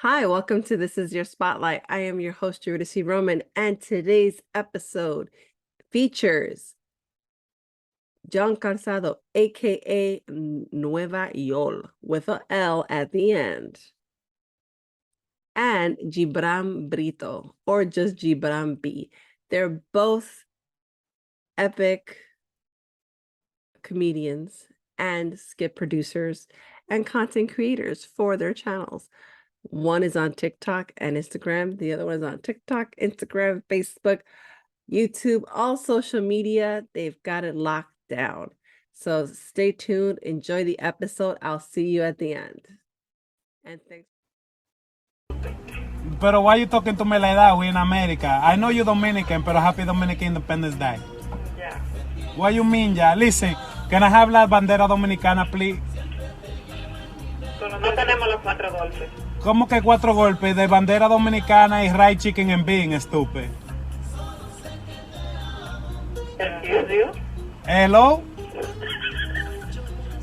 Hi, welcome to This Is Your Spotlight. I am your host, Eurydice Roman, and today's episode features John Calzado, aka NuevaYol, with a L at the end, and Gybram Brito, or just Gybram B. They're both epic comedians and skit producers and content creators for their channels. One is on TikTok and Instagram. The other one is on TikTok, Instagram, Facebook, YouTube, all social media. They've got it locked down. So stay tuned. Enjoy the episode. I'll see you at the end. And thanks. Pero why you talking to me like that? We in America. I know you're Dominican, pero happy Dominican Independence Day. Yeah. What you mean, ya? Listen, can I have la bandera dominicana, please? Pero no tenemos los 4 golpes. ¿Cómo que 4 golpes de bandera dominicana y fried chicken and bean, estúpido? Excuse you? Hello?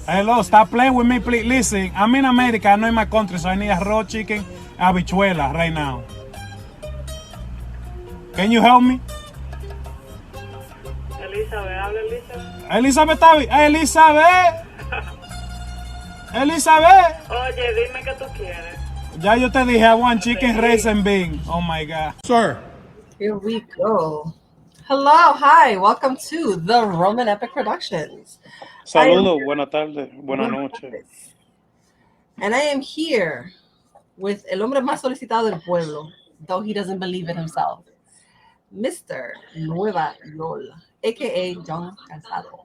Hello, stop playing with me, please. Listen, I'm in America, I'm not in my country, so I need a raw chicken, habichuela right now. Can you help me? Elizabeth, habla Elizabeth. Elizabeth está bien. Elizabeth. Elizabeth. Oye, dime qué tú quieres. Ya yo te dije, I want chicken, rice and bean. Oh my God. Sir. Here we go. Hello, hi, welcome to the Roman Epic Productions. Saludos, buenas tardes, buenas noches. And I am here with el hombre más solicitado del pueblo, though he doesn't believe it himself, Mr. NuevaYol, aka John Calzado.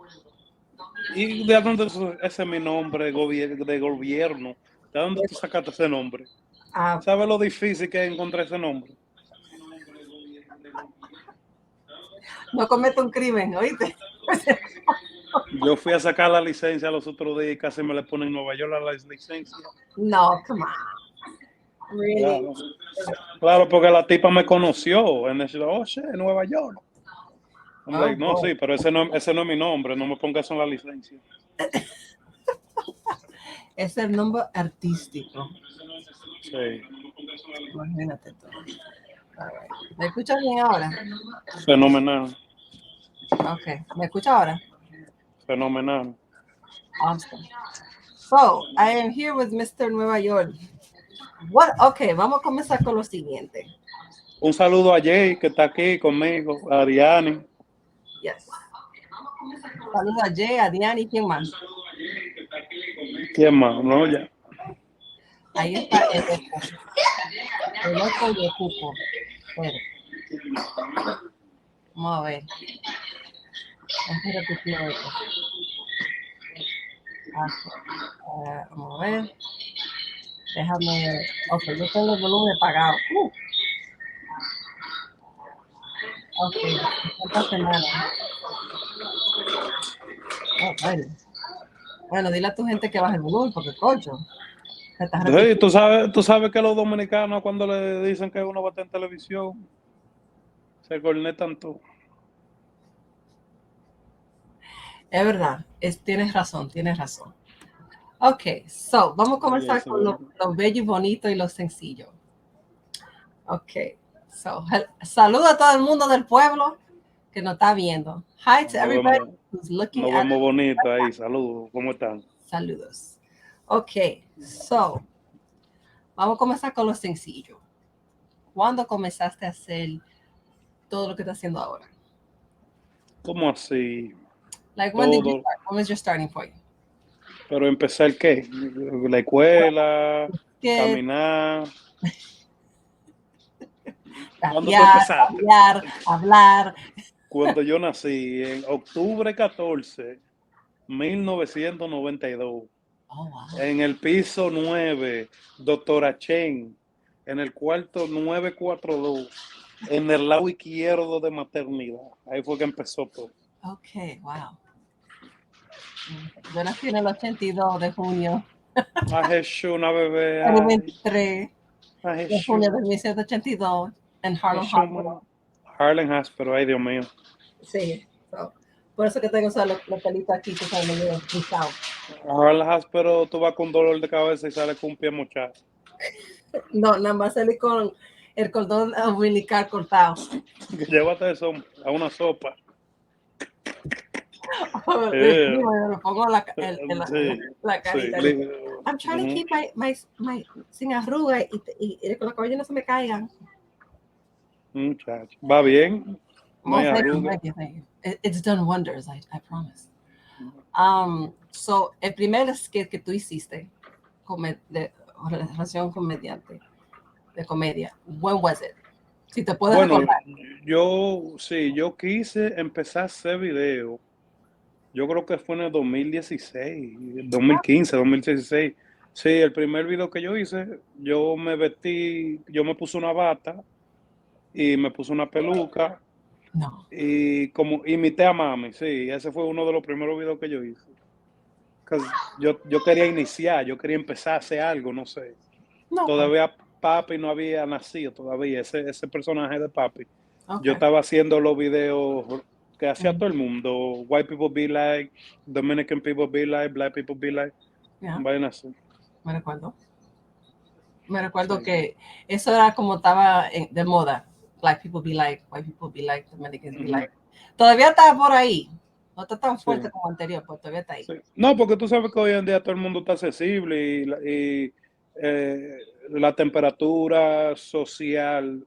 ¿Y de dónde ese es mi nombre de gobierno? ¿De dónde tú sacaste ese nombre? ¿Sabes lo difícil que es encontrar ese nombre? No cometa un crimen, ¿oíste? Yo fui a sacar la licencia los otros días y casi me le ponen Nueva York a la licencia. No, come on. Really? Claro, porque la tipa me conoció. En el oh, shit, Nueva York. I'm like, no, boy. sí, pero ese no es mi nombre. No me pongas eso en la licencia. Es el nombre artístico. Sí. Imagínate tú. All right. ¿Me escuchas bien ahora? Fenomenal. Okay. ¿Me escucha ahora? Fenomenal. Awesome. So, I am here with Mr. NuevaYol. Okay, vamos a comenzar con lo siguiente. Un saludo a Jay, que está aquí conmigo, a Diani. Yes. Saludos a Jay, a Diana y quién más. ¿Quién más? No, ya. Ahí está el otro de Cuco. Vamos a ver. Vamos a ver. Déjame. Ok, yo tengo el volumen apagado. Ok, ¿cuántas semanas? Bueno, dile a tu gente que baje el volumen porque cocho. Sí, tú sabes que los dominicanos cuando le dicen que uno va a estar en televisión se cornetan todo. Es verdad, tienes razón. Ok, so, vamos a comenzar con lo bello y bonito y lo sencillo. Ok, so, saludo a todo el mundo del pueblo que nos está viendo. Hi to everybody who's looking at us. Nos vemos bonito ahí, saludos, ¿cómo están? Saludos. Ok, so, vamos a comenzar con lo sencillo. ¿Cuándo comenzaste a hacer todo lo que estás haciendo ahora? ¿Cómo así? Like, when was your starting point? Pero empezar, ¿qué? La escuela, caminar. Hablar. Cuando yo nací, en octubre 14, 1992. Oh, wow. En el piso 9, doctora Chen, en el cuarto 942, en el lado izquierdo de maternidad. Ahí fue que empezó todo. Ok, wow. Yo nací en el 82 de junio. Ajeshu, una bebé. El 23 de junio de 1982 en Harlem Hospital, ay Dios mío. Sí, so, por eso que tengo los pelitos aquí que son medio frisados. Harlem Hospital, tú vas con dolor de cabeza y sales con un pie mochado. No, nada más salí con el cordón umbilical cortado. Llévate eso a una sopa. Me pongo en Sí, la carita. sí. I'm trying to keep my sin arruga y con los cabellos no se me caigan. Muchacho. ¿Va bien? No hay Well, arruga. thank you. It's done wonders, I promise. So, el primer skit que tú hiciste de relación comediante, de comedia, when was it? Si te puedes Bueno, recordar. yo quise empezar a hacer video. Yo creo que fue en el 2016, 2015, 2016. Sí, el primer video que yo hice, yo me vestí, yo me puse una bata y me puse una peluca No. y como imité a mami, sí, ese fue uno de los primeros videos que yo hice. Yo quería iniciar, yo quería empezar a hacer algo, no sé. No. Todavía Papi no había nacido, todavía ese personaje de Papi. Okay. Yo estaba haciendo los videos que hacía todo el mundo. White people be like, Dominican people be like, black people be like. Yeah. Vayan así. Me recuerdo Sí. que eso era como estaba de moda. Black people be like, white people be like, Dominicans be like. Todavía está por ahí. No está tan fuerte como anterior, pero todavía está ahí. Sí. No, porque tú sabes que hoy en día todo el mundo está accesible y la temperatura social,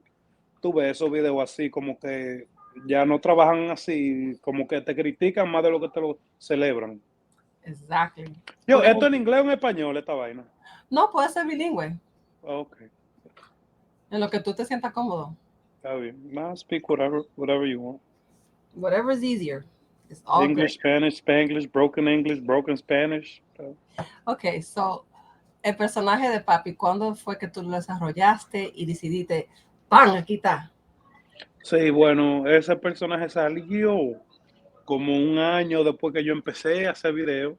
tú ves esos videos así como que ya no trabajan así, como que te critican más de lo que te lo celebran. Exactly. Yo, ¿esto en inglés o en español, esta vaina? No, puede ser bilingüe. Ok. En lo que tú te sientas cómodo. Está bien. No, speak whatever you want. Whatever is easier. It's all English, good. Spanglish, broken Spanish. Ok, so, el personaje de Papi, ¿cuándo fue que tú lo desarrollaste y decidiste, ¡pam! Aquí está. Sí, bueno, ese personaje salió como un año después que yo empecé a hacer videos,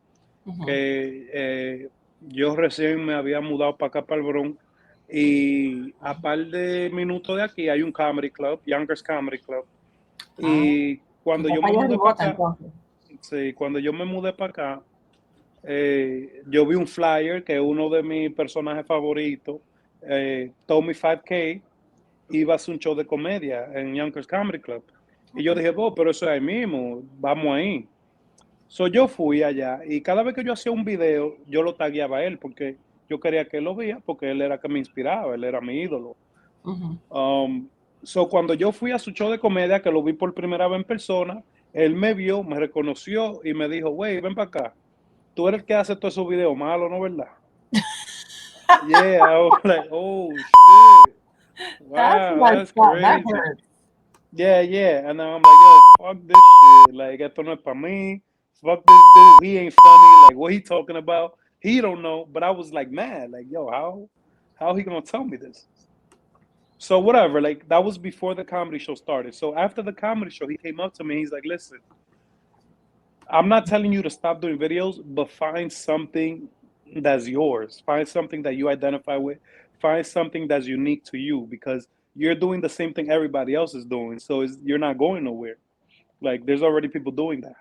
que yo recién me había mudado para acá, para el Bronx, y a par de minutos de aquí hay un comedy club, Youngers Comedy Club, y cuando yo me mudé para acá, sí, cuando yo me mudé para acá, yo vi un flyer que uno de mis personajes favoritos, Tommy 5K, iba a hacer un show de comedia en Yonkers Comedy Club. Y yo dije, pero eso es ahí mismo, vamos ahí. So yo fui allá y cada vez que yo hacía un video, yo lo tagueaba a él porque yo quería que él lo viera porque él era que me inspiraba, él era mi ídolo. So cuando yo fui a su show de comedia, que lo vi por primera vez en persona, él me vio, me reconoció y me dijo, güey, ven para acá. Tú eres el que hace todos esos videos malos, ¿no, verdad? Yeah, I was like, oh, shit. Wow, that's crazy. Yeah. And now I'm like, yo, fuck this shit. Like, esto no es para mí. Fuck this dude. He ain't funny. Like, what he talking about? He don't know. But I was like, mad. Like, yo, how he gonna tell me this? So whatever. Like, that was before the comedy show started. So after the comedy show, he came up to me. He's like, listen, I'm not telling you to stop doing videos, but find something that's yours. Find something that you identify with. Find something that's unique to you because you're doing the same thing everybody else is doing. So you're not going nowhere. Like there's already people doing that.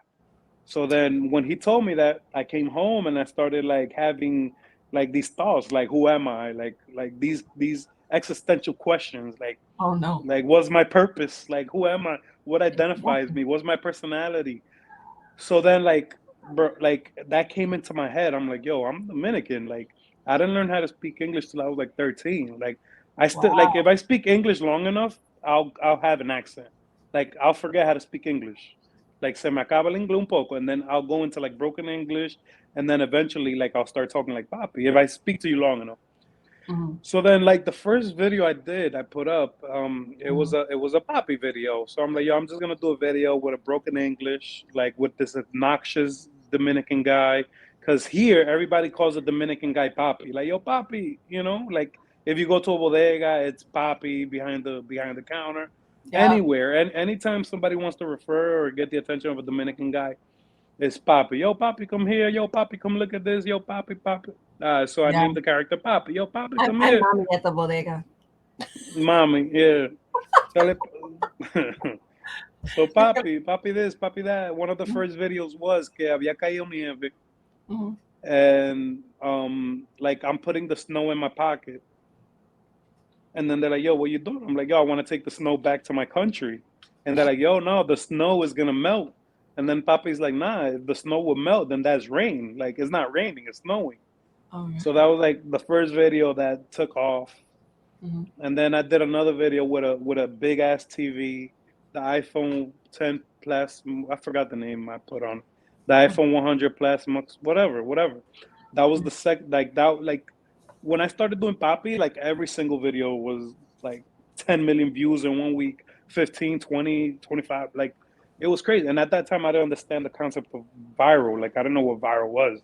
So then when he told me that, I came home and I started like having like these thoughts, like who am I? Like these existential questions, like oh no, like what's my purpose? Like who am I? What identifies me? What's my personality? So then like that came into my head. I'm like, yo, I'm Dominican. Like I didn't learn how to speak English till I was like 13. Like I still like if I speak English long enough, I'll have an accent. Like I'll forget how to speak English. Like se me acaba el inglés un poco, and then I'll go into like broken English, and then eventually like I'll start talking like Papi if I speak to you long enough. So then like the first video I did, I put up, it was a Papi video. So I'm like, yo, I'm just gonna do a video with a broken English, like with this obnoxious Dominican guy. Cause here everybody calls a Dominican guy Papi. Like, yo, Papi, you know, like if you go to a bodega, it's Papi behind the counter. Yeah. Anywhere. And anytime somebody wants to refer or get the attention of a Dominican guy, it's Papi. Yo, Papi, come here. Yo, Papi, come look at this. Yo, Papi, Papi. So I named the character Papi. Yo, Papi, come here. I'm mommy at the bodega. Mommy, yeah. So Papi this, Papi that. One of the first videos was que había caído nieve. And like I'm putting the snow in my pocket. And then they're like, yo, what you doing? I'm like, yo, I want to take the snow back to my country. And they're like, yo, no, the snow is going to melt. And then Papi's like, nah, if the snow will melt, then that's rain. Like, it's not raining, it's snowing. So that was like the first video that took off. And then I did another video with a big ass TV, the iPhone 10 Plus. I forgot the name I put on the iPhone 100 Plus, whatever. That was the when I started doing Papi, like every single video was like 10 million views in 1 week, 15, 20, 25. Like it was crazy. And at that time, I didn't understand the concept of viral. Like I didn't know what viral was.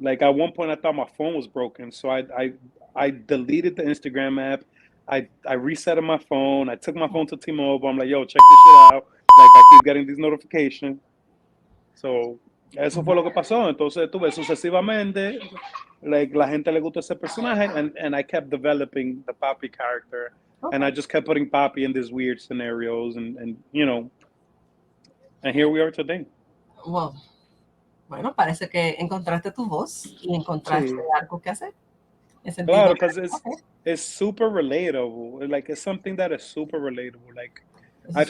Like at one point, I thought my phone was broken, so I deleted the Instagram app. I reset my phone. I took my phone to T-Mobile. I'm like, yo, check this shit out. Like I keep getting these notifications. So eso fue lo que pasó. Entonces tuve sucesivamente, like la gente le gustó ese personaje, and I kept developing the Papi character, and I just kept putting Papi in these weird scenarios, and you know, and here we are today. Well, bueno, parece que encontraste tu voz y encontraste algo que hacer. Claro, because it's super relatable. Like it's something that is super relatable. Like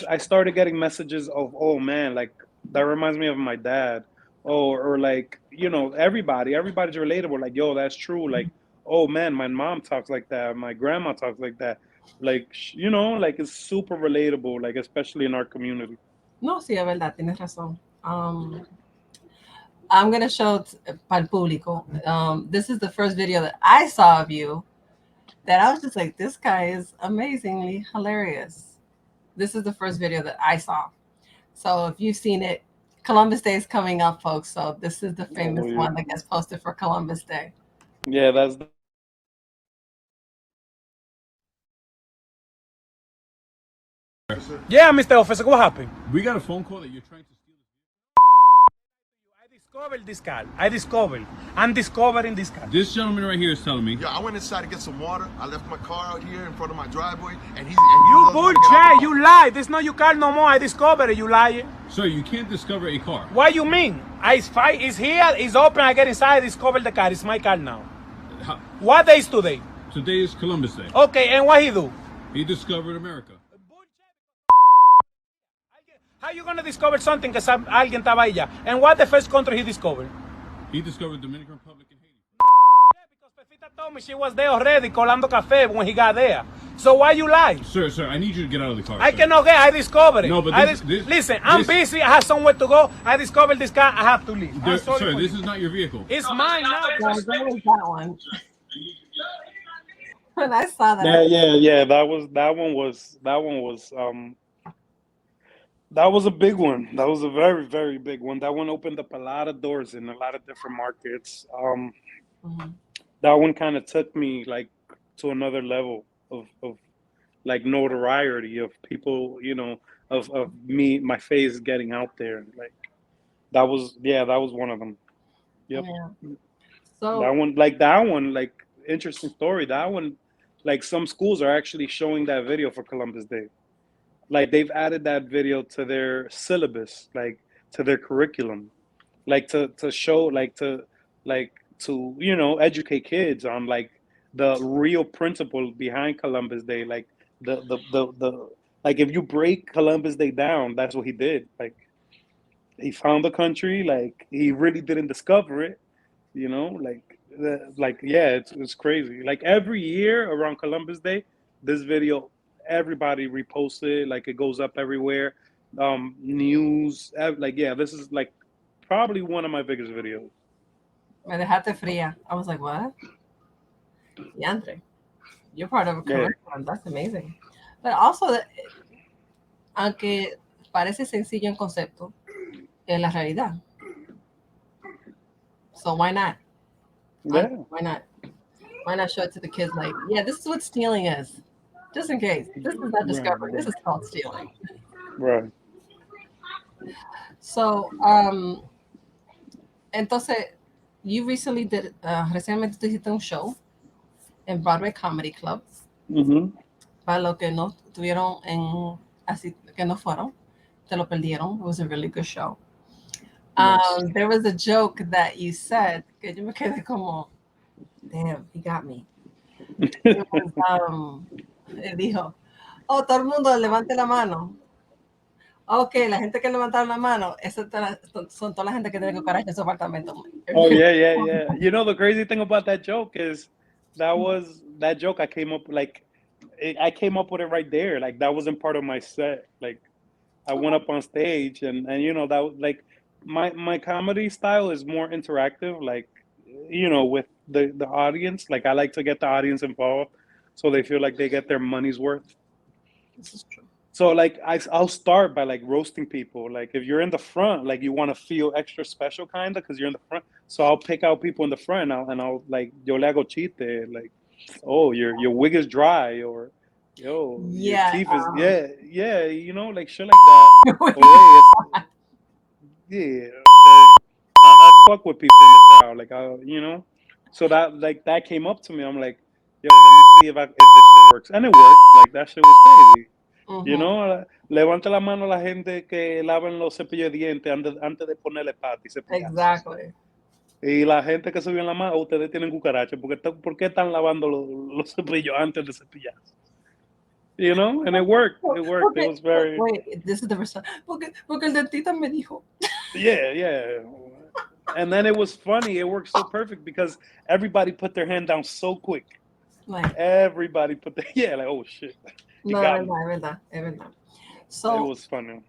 I started getting messages of, oh man, like that reminds me of my dad. Or like, you know, everybody's relatable. Like, yo, that's true. Like, oh man, my mom talks like that. My grandma talks like that. Like, you know, like it's super relatable, like especially in our community. No, sí, es verdad, tienes razón. I'm going to show para el público. This is the first video that I saw of you that I was just like, this guy is amazingly hilarious. This is the first video that I saw. So if you've seen it, Columbus Day is coming up, folks. So this is the famous one that gets posted for Columbus Day. Yeah, that's Yeah, Mr. Officer, what happened? We got a phone call that you're trying to steal. I discovered this car. I'm discovering this car. This gentleman right here is telling me. Yeah, I went inside to get some water. I left my car out here in front of my driveway, and You bullshit! You lie! This is not your car no more. I discovered it. You lying. Sir, you can't discover a car. What you mean? It's here. It's open. I get inside. I discover the car. It's my car now. What day is today? Today is Columbus Day. Okay, and what he do? He discovered America. How you gonna discover something que alguien estaba ahí ya? And what the first country he discovered? He discovered Dominican Republic and Haiti. Because Pepita told me she was there already colando café when he got there. So why you lie? Sir, I need you to get out of the car. I cannot get. I discovered it. No, but listen, I'm busy. I have somewhere to go. I discovered this car. I have to leave. Sir, this is not your vehicle. It's mine now. That one. When I saw that. Yeah. That was a big one. That was a very, very big one. That one opened up a lot of doors in a lot of different markets. That one kind of took me like to another level of like notoriety of people, you know, of me, my face getting out there. Like that was one of them. Yep. Yeah. So that one, like interesting story. That one, like some schools are actually showing that video for Columbus Day. Like they've added that video to their syllabus, like to their curriculum, like to show, like to you know, educate kids on like the real principle behind Columbus Day. Like the like if you break Columbus Day down, that's what he did. Like he found the country, like he really didn't discover it, you know, like yeah, it's crazy. Like every year around Columbus Day, this video, everybody reposts it, like it goes up everywhere. News, like yeah, this is like probably one of my biggest videos. Me dejaste fría. I was like, what? Yandre, you're part of a curriculum. That's amazing. But also, aunque parece sencillo en concepto, en la realidad. So why not? Yeah. Why not? Why not show it to the kids like, yeah, this is what stealing is. Just in case. This is not discovery. This is called stealing. Right. So, entonces, you recently did, recientemente hiciste un show en Broadway Comedy Club. Para los que no tuvieron así que no fueron, te lo perdieron. It was a really good show. There was a joke that you said que yo me quedé como, damn, he got me. It was, él dijo, oh, todo el mundo levante la mano. Ok, la gente que levantaron la mano, son toda la gente que tiene cucaracha en su apartamento. Oh yeah. You know, the crazy thing about that joke is that joke I came up I came up with it right there. Like that wasn't part of my set. Like I went up on stage and you know that like my comedy style is more interactive. Like you know with the audience. Like I like to get the audience involved so they feel like they get their money's worth. This is true. So like I'll start by like roasting people. Like if you're in the front, like you want to feel extra special kinda because you're in the front. So I'll pick out people in the front and I'll like yo le hago chiste like, oh your wig is dry or yo your Yeah. teeth is you know like shit like that. Oh, yeah. So I fuck with people in the crowd like you know. So that came up to me. I'm like, yo, let me see if this shit works, and it worked. Like that shit was crazy. You know, levante la mano la gente que lavan los cepillos de dientes antes de ponerle pata y cepillarse. Exactly. Y la gente que subió en la mano, ustedes tienen cucarachas. ¿Por qué están lavando los cepillos antes de cepillarse? You know, and it worked. It worked. It was very. Wait, this is the first time. Porque el dentista me dijo. Yeah. And then it was funny. It worked so perfect because everybody put their hand down so quick. Like, Everybody put their like, oh shit. no, es verdad. So, it was funny.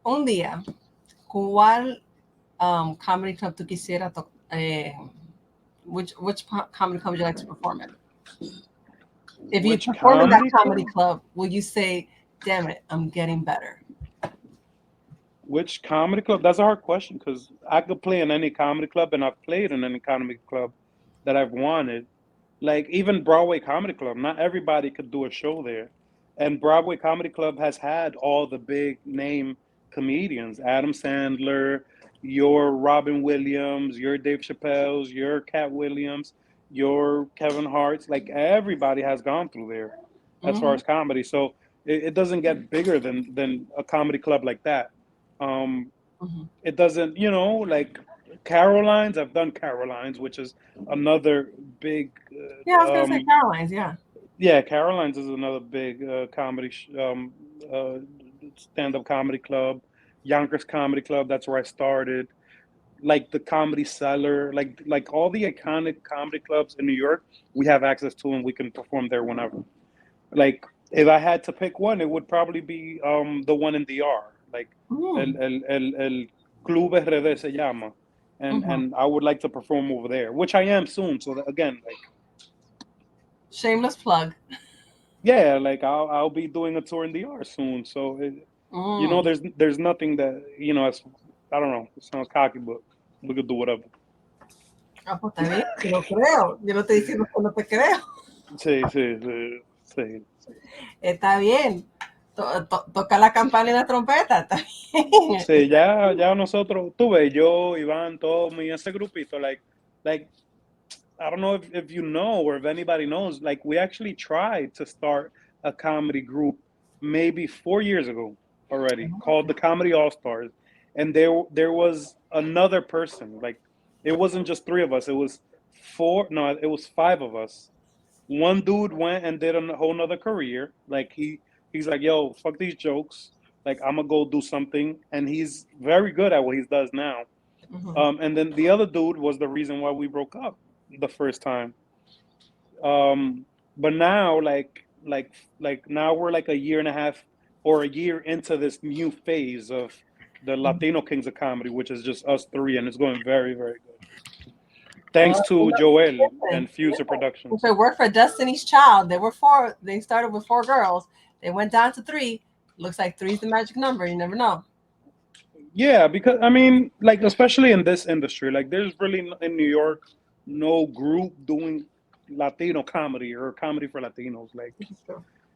Un día, ¿cuál comedy club tú quisieras which comedy club would you like to perform in? If you perform in that comedy club, will you say, damn it, I'm getting better? Which comedy club? That's a hard question because I could play in any comedy club and I've played in any comedy club that I've wanted. Like even Broadway Comedy Club, not everybody could do a show there. And Broadway Comedy Club has had all the big name comedians, Adam Sandler, your Robin Williams, your Dave Chappelle's, your Cat Williams, your Kevin Hart's. Like everybody has gone through there as far as comedy. So it doesn't get bigger than a comedy club like that. It doesn't, you know, like Caroline's. I've done Caroline's, which is another big. Yeah, I was gonna say Caroline's. Yeah. Yeah, Caroline's is another big comedy, stand-up comedy club. Yonkers Comedy Club. That's where I started. Like the Comedy Cellar, like all the iconic comedy clubs in New York, we have access to and we can perform there whenever. Like if I had to pick one, it would probably be the one in DR, like el Club RD se llama, and I would like to perform over there, which I am soon. So that, again, like shameless plug. Yeah, like I'll be doing a tour in DR soon. So you know, there's nothing that you know. I don't know. It sounds cocky, but we could do whatever. Ah, pues está bien, te lo creo. Yo no estoy diciendo que no te creo. Sí. Está bien. Toca la campana y la trompeta. Está bien. Sí, ya nosotros, tú ves, yo, Iván, todos y ese grupito, like, I don't know if you know or if anybody knows, like we actually tried to start a comedy group maybe 4 years ago already called the Comedy All Stars, and there was another person. Like it wasn't just three of us; it was it was five of us. One dude went and did a whole nother career. Like he's like, yo, fuck these jokes. Like I'm gonna go do something, and he's very good at what he does now. And then the other dude was the reason why we broke up the first time. But now, like now we're like a year and a half or a year into this new phase of the Latino Kings of Comedy, which is just us three, and it's going very, very good. Thanks to Joel and Fuser Productions. If it worked for Destiny's Child, they started with 4 girls. They went down to 3. Looks like 3 is the magic number. You never know. Yeah, because I mean, like especially in this industry, like there's really in New York no group doing Latino comedy or comedy for Latinos, like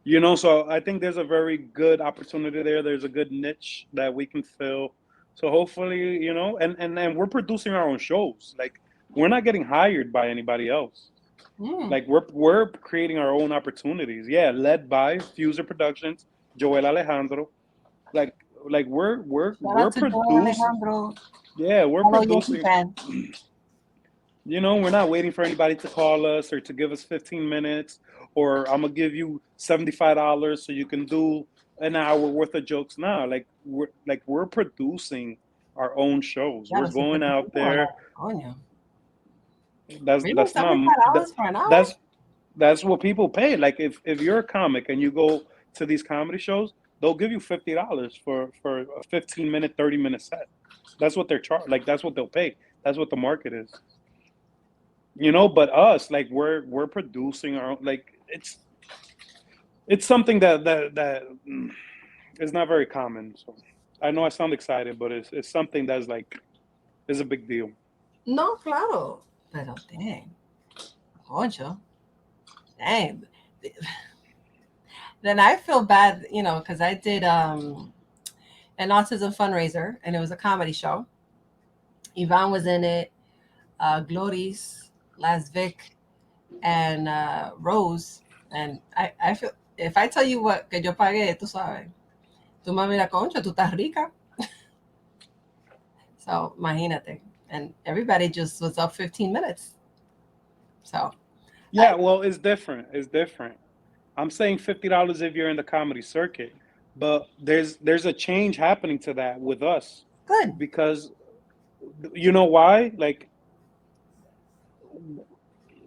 you know. So I think there's a very good opportunity there. There's a good niche that we can fill. So hopefully, you know, and we're producing our own shows. Like we're not getting hired by anybody else. Like we're creating our own opportunities. Yeah, led by Fuser Productions, Joel Alejandro. Like we're producing. Yeah, we're producing. You know, we're not waiting for anybody to call us or to give us 15 minutes, or I'm gonna give you $75 so you can do an hour worth of jokes. Now, we're producing our own shows. Ya We're lo sé, going out there. coño. That's Really? that's not $75 for an hour? that's what people pay. Like if you're a comic and you go to these comedy shows, they'll give you $50 for a 15-minute, 30-minute set. That's what they're like that's what they'll pay. That's what the market is. You know, but us, like we're producing our own, like it's something that is not very common. So I know I sound excited, but it's something that's like is a big deal. No, claro. Pero dang. Concho. Dang. Then I feel bad, you know, because I did an autism fundraiser and it was a comedy show. Ivan was in it, Gloris, Las Vic, and Rose. And I feel, if I tell you what que yo pagué, tú sabes, tú me miras, concha, tú estás rica. So, imagínate. And everybody just was up 15 minutes. So, yeah, well, it's different. It's different. I'm saying $50 if you're in the comedy circuit, but there's a change happening to that with us. Good. Because you know why? Like,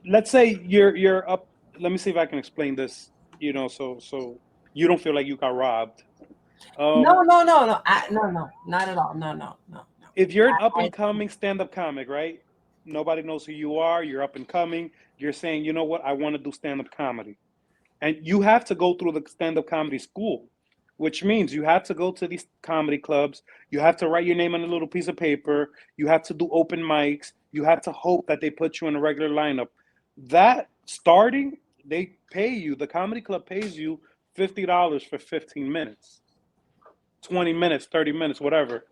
let's say you're up. Let me see if I can explain this. You know, so you don't feel like you got robbed. No, no, not at all. No. If you're an up and coming stand-up comic, right? Nobody knows who you are. You're up and coming. You're saying, you know what? I want to do stand-up comedy, and you have to go through the stand-up comedy school, which means you have to go to these comedy clubs. You have to write your name on a little piece of paper. You have to do open mics. You have to hope that they put you in a regular lineup. That starting, they pay you. The comedy club pays you $50 for 15 minutes, 20 minutes, 30 minutes, whatever.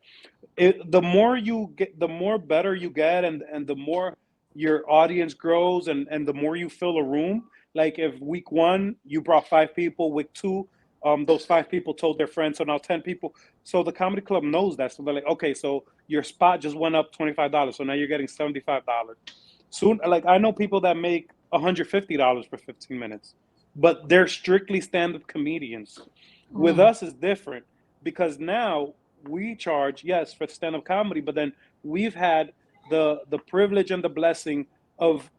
The more you get, the more better you get, and the more your audience grows, and the more you fill a room. Like if week 1 you brought 5 people, week 2 those 5 people told their friends, so now 10 people. So the comedy club knows that, so they're like, okay, so your spot just went up $25, so now you're getting $75. Soon, like I know people that make $150 for 15 minutes, but they're strictly stand-up comedians. With us, it's different because now we charge, yes, for stand-up comedy, but then we've had the privilege and the blessing of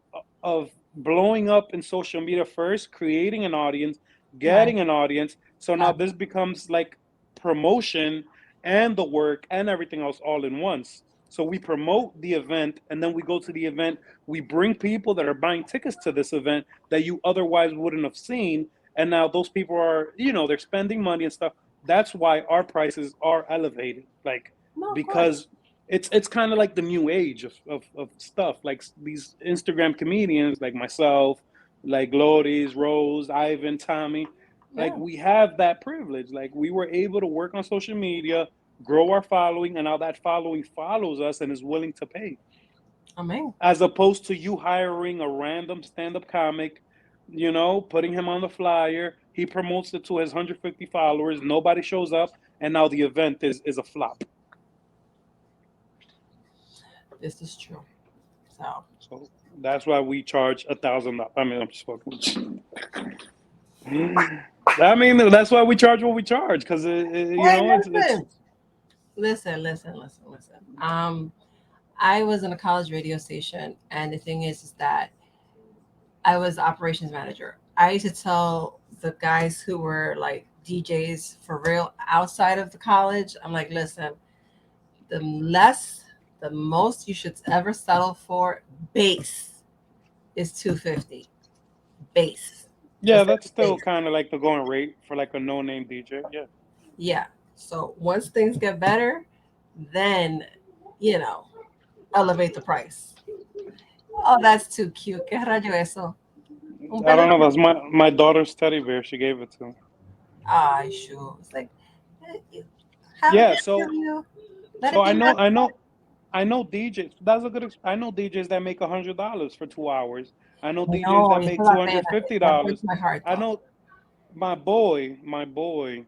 blowing up in social media first, creating an audience, getting an audience. So now this becomes like promotion and the work and everything else all in once. So we promote the event, and then we go to the event. We bring people that are buying tickets to this event that you otherwise wouldn't have seen. And now those people are, you know, they're spending money and stuff. That's why our prices are elevated, like because it's kind of like the new age of stuff. Like these Instagram comedians, like myself, like Glories, Rose, Ivan, Tommy, like we have that privilege. Like we were able to work on social media, grow our following, and now that following follows us and is willing to pay. Amen. As opposed to you hiring a random stand-up comic, you know, putting him on the flyer, he promotes it to his 150 followers, nobody shows up, and now the event is a flop. This is true. So that's why we charge $1,000. I mean, I'm just fucking with you. I mean, that's why we charge what we charge, because Listen. I was in a college radio station, and the thing is that I was operations manager. I used to tell the guys who were like DJs for real outside of the college, I'm like, listen, the most you should ever settle for bass is $250. Bass. Yeah, that's still kind of like the going rate for like a no-name DJ. Yeah. So once things get better, then, you know, elevate the price. Oh, that's too cute. ¿Qué rayo eso? I don't know. That's my daughter's teddy bear. She gave it to me. Ah, sure. It's like, yeah. So I know DJs. That's a good. I know DJs that make $100 for 2 hours. I know DJs that make $250. I know my boy,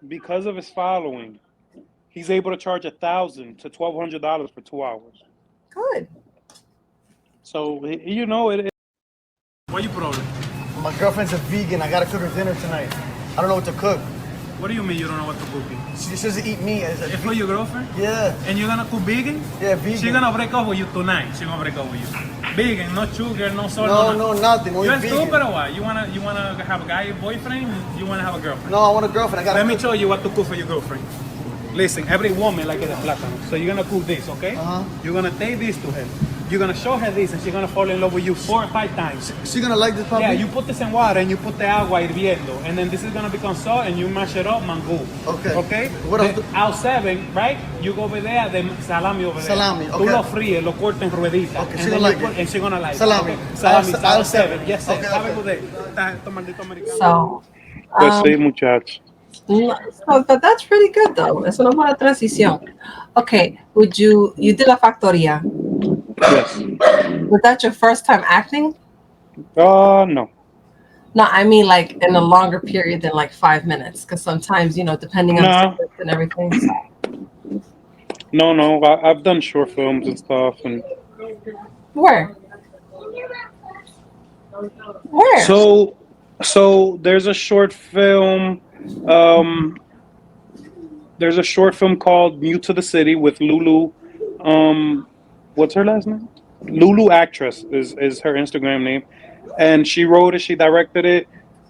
because of his following, he's able to charge $1,000 to $1,200 for 2 hours. Good. So you know it. What you problem? My girlfriend's a vegan. I gotta cook her dinner tonight. I don't know what to cook. What do you mean you don't know what to cook? She just doesn't eat meat. It's for your girlfriend? Yeah. And you're gonna cook vegan? Yeah, vegan. She's gonna break up with you tonight. She's gonna break up with you. Vegan, no sugar, no salt. No, nothing. Only You're vegan. stupid or what? You wanna have a guy boyfriend? You wanna have a girlfriend? No, I want a girlfriend. I gotta Let me cook. show you what to cook for your girlfriend. Listen, every woman like it a plátano. So you're gonna cook this, okay? You're gonna take this to her. You're gonna show her this and she's gonna fall in love with you 4 or 5 times. She gonna like this puppy? Yeah, you put this in water and you put the agua hirviendo. And then this is gonna become salt and you mash it up, mango. Okay. Okay? What else? Out 7, right? You go over there, the salami over there. Salami, Tú okay. lo fríes, lo cortas en rueditas. Okay, and she then gonna you like it. And she's gonna like Salami. it. Okay? Salami, I'll out 7. Yes, sir. Okay, Have a okay. good day. Esto maldito americano. So, Pues sí, muchacho. but that's pretty good though. Es una buena transición. Okay, you did La Factoría. Yes. Was that your first time acting? No. No, I mean like in a longer period than like 5 minutes, because sometimes, depending on the script and everything. So. No. I've done short films and stuff, and Where? So there's a short film. There's a short film called "New to the City" with Lulu. What's her last name? Lulu Actress is her Instagram name, and she wrote it. She directed it,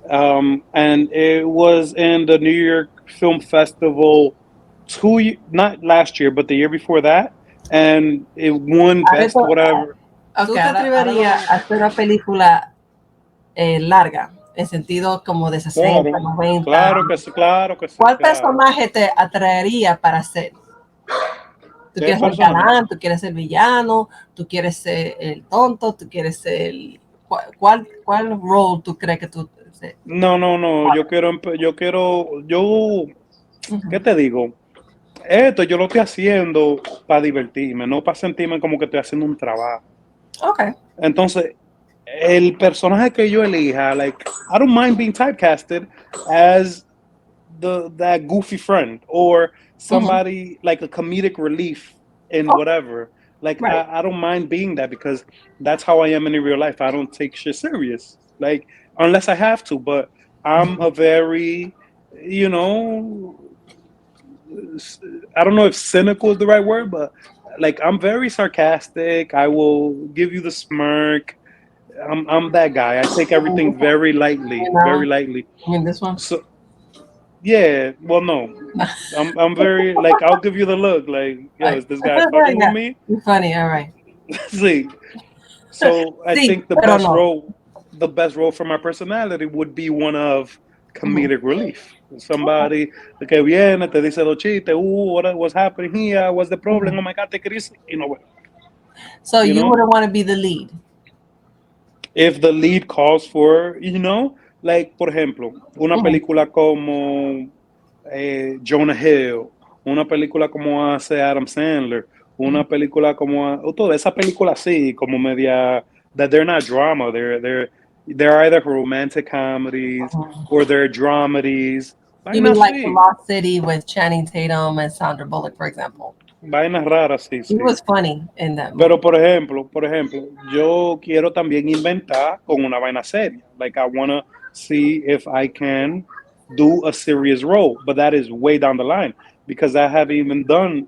and it was in the New York Film Festival not last year, but the year before that, and it won best whatever. ¿Tú te atreverías a hacer una película larga, en sentido como de 60, 90? Claro que sí. ¿Cuál personaje te atraería para hacer? ¿Tú quieres ser galán? ¿Tú quieres ser villano? ¿Tú quieres ser el tonto? ¿Tú quieres ser ¿Cuál role tú crees que tú? No. Yo quiero. ¿Qué te digo? Esto yo lo estoy haciendo para divertirme, no para sentirme como que estoy haciendo un trabajo. Okay. Entonces, el personaje que yo elija, like, I don't mind being typecasted as that goofy friend or somebody like a comedic relief in whatever. Like, right. I don't mind being that because that's how I am in real life. I don't take shit serious, like, unless I have to. But I'm a very, I don't know if cynical is the right word, but like, I'm very sarcastic. I will give you the smirk. I'm that guy. I take everything very lightly, very lightly. I mean, this one? So, yeah, well, no. I'm very, like, I'll give you the look, like, yo, is this guy fucking with me? You're funny, all right. See. So I think the best role for my personality would be one of comedic relief. Somebody que viene, te dice los chistes, what's happening here, what's the problem, oh my God, te querís, So you wouldn't want to be the lead? If the lead calls for, like, por ejemplo, una película como Jonah Hill, una película como hace Adam Sandler, una película como toda esa película así, como media, that they're not drama, they're either romantic comedies or they're dramedies. You mean like The Lost City with Channing Tatum and Sandra Bullock, for example? Vainas raras, sí. He was funny in that movie. Pero por ejemplo, yo quiero también inventar con una vaina seria. Like, I want to see if I can do a serious role, but that is way down the line because I haven't even done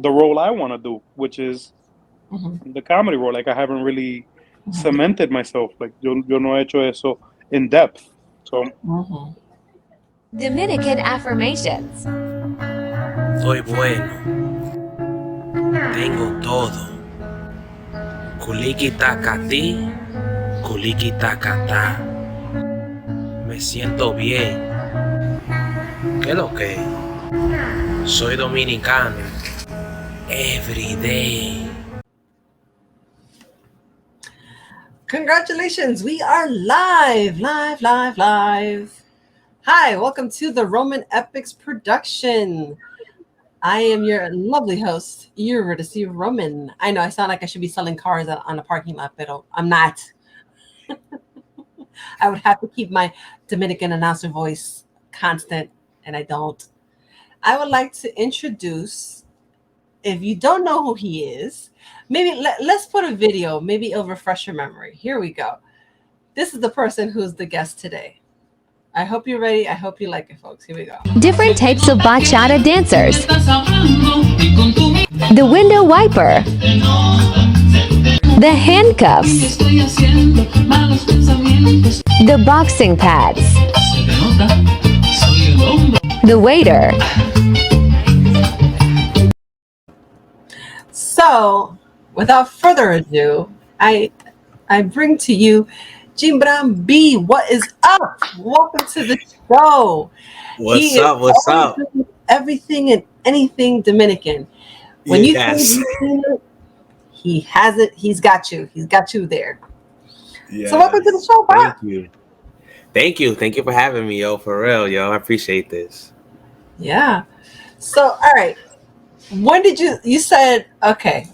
the role I want to do, which is the comedy role. Like, I haven't really cemented myself. Like, yo no he hecho eso in depth. So. Dominican affirmations. Soy bueno. Tengo todo. Kuliki takati, kuliki takata. Me siento bien. ¿Qué lo que? Soy dominicano. Every day. Congratulations, we are live. Hi, welcome to the Roman Epics production. I am your lovely host, Eurydice Roman. I know I sound like I should be selling cars on a parking lot, but I'm not. I would have to keep my Dominican announcer voice constant, and I don't. I would like to introduce if you don't know who he is, maybe let's put a video. Maybe it'll refresh your memory. Here we go. This is the person who's the guest today. I hope you're ready. I hope you like it, folks. Here we go. Different types of bachata dancers. The window wiper. The handcuffs. The boxing pads. The waiter. So, without further ado, I bring to you Gybram B. What is up? Welcome to the show. What's up? What's up? Everything and anything Dominican. When you think he has it, he's got you. He's got you there. Yes. So welcome to the show, Bob. Thank you for having me, yo. For real, yo. I appreciate this. Yeah. So, all right. When did you said, okay,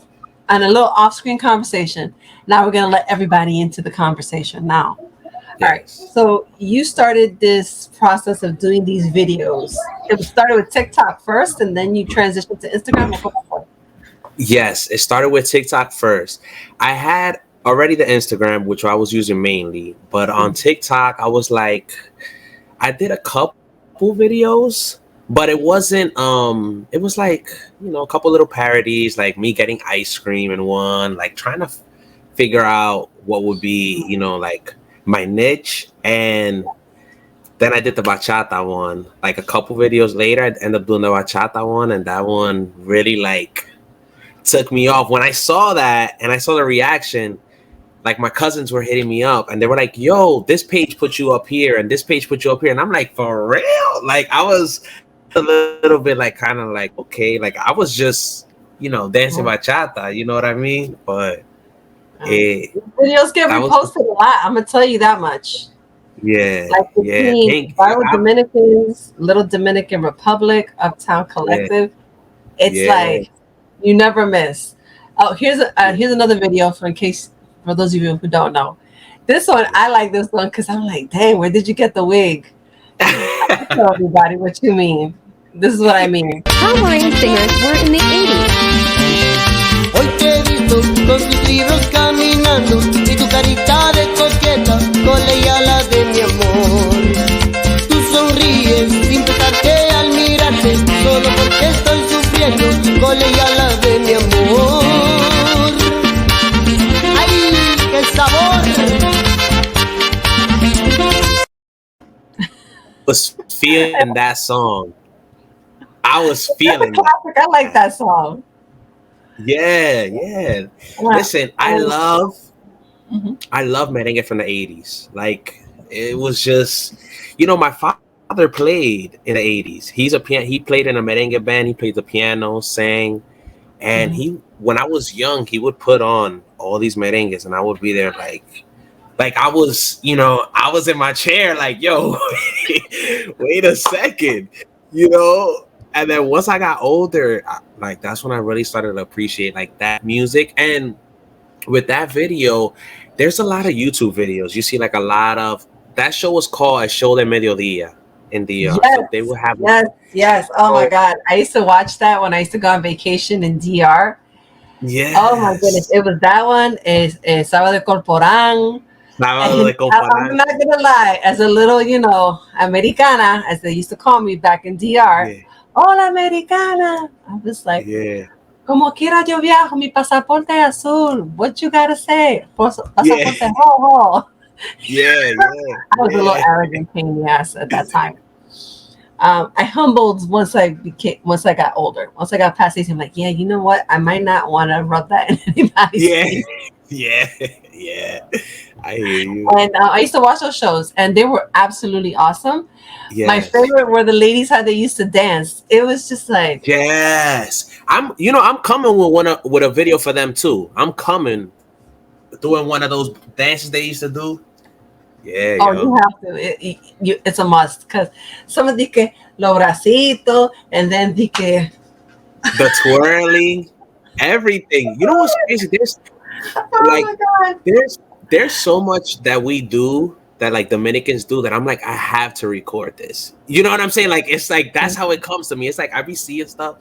on a little off-screen conversation, now we're going to let everybody into the conversation now. All right. So you started this process of doing these videos. It started with TikTok first, and then you transitioned to Instagram? Yes, it started with TikTok first. I had already the Instagram, which I was using mainly, but on TikTok, I was like, I did a couple videos, but it wasn't, it was like, you know, a couple little parodies, like me getting ice cream in one, like trying to figure out what would be, you know, like my niche. And then I did the bachata one, like a couple videos later, I ended up doing the bachata one, and that one really like took me off. When I saw that and I saw the reaction, like my cousins were hitting me up and they were like, yo, this page put you up here and this page put you up here. And I'm like, for real? Like I was a little bit like kind of like, okay, like I was just, you know, dancing bachata, you know what I mean? But videos get reposted a lot. I'm gonna tell you that much. Yeah. Like between Viral Dominicans, Little Dominican Republic, Uptown Collective. It's like you never miss. Oh, here's another video for those of you who don't know. This one, I like this one because I'm like, dang, where did you get the wig? I tell everybody what you mean. This is what I mean. Hawaiian singers were in the 80s. Hoy te he visto con tus libros caminando y tu carita de coqueta colegiala de mi amor. Tú sonríes sin pesarte al mirarte, solo porque estoy sufriendo colegiala de mi amor. ¡Ay, qué sabor! Was feeling that song. I was feeling That's a classic. I like that song. Yeah. Listen, I love merengue from the 80s. Like it was just, you know, my father played in the 80s. He played in a merengue band, he played the piano, sang, and when I was young, he would put on all these merengues and I would be there like I was, you know, I was in my chair like, yo, wait a second, you know? And then once I got older, like that's when I really started to appreciate like that music. And with that video, there's a lot of YouTube videos. You see like a lot of, that show was called A Show de Mediodía in the, so they would have. Yes. Oh my God. I used to watch that when I used to go on vacation in DR. Yeah. Oh my goodness. It was that one. Sábado de Corporán. I'm not gonna lie, as a little, you know, Americana, as they used to call me back in DR, hola Americana. I was like, como quiera yo viajo, mi pasaporte azul. What you gotta say? Pasaporte ho. I was a little arrogant pain in the ass at that time. I humbled once I got older. Once I got past 18, I'm like, yeah, you know what? I might not want to rub that in anybody's face. Yeah. I hear you. And I used to watch those shows, and they were absolutely awesome. Yes. My favorite were the ladies how they used to dance. It was just like I'm coming with a video for them too. I'm coming doing one of those dances they used to do. Yeah. Oh, you have to. It's a must because some of the los bracitos and then the twirling, everything. You know what's crazy? There's so much that we do that like Dominicans do that I'm like, I have to record this. You know what I'm saying? Like it's like that's how it comes to me. It's like I be seeing stuff.